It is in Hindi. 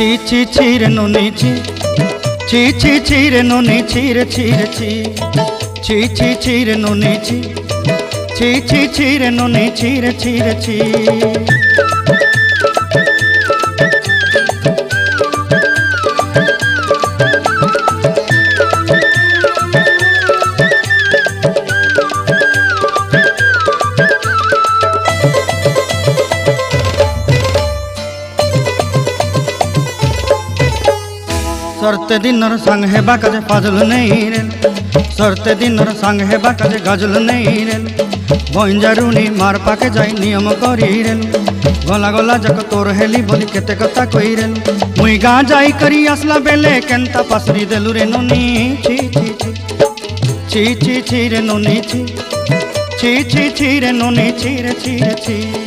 ছি ছি ছি রে নুনি ছি ছি ছি ছি রে নুনি ছি রে ছি রে ছি ছি ছি ছি রে নুনি ছি ছি ছি ছি রে নুনি ছি রে ছি রে ছি। सरते दिनर संग हेबा काजे फाजल नहीं रेल सरते दिनर संग हेबा काजे गजल नहीं रेल बंजारुनी मार पाके जाई नियम करी रेल गला गला जक तोर हेली बोली केते कथा कई रेल मुई गा जाई करी असला बेले केंता पासरी देलु रे नुनी छी छी छी छी छी छी रे नुनी छी छी छी छी रे नुनी छी रे छी रे छी।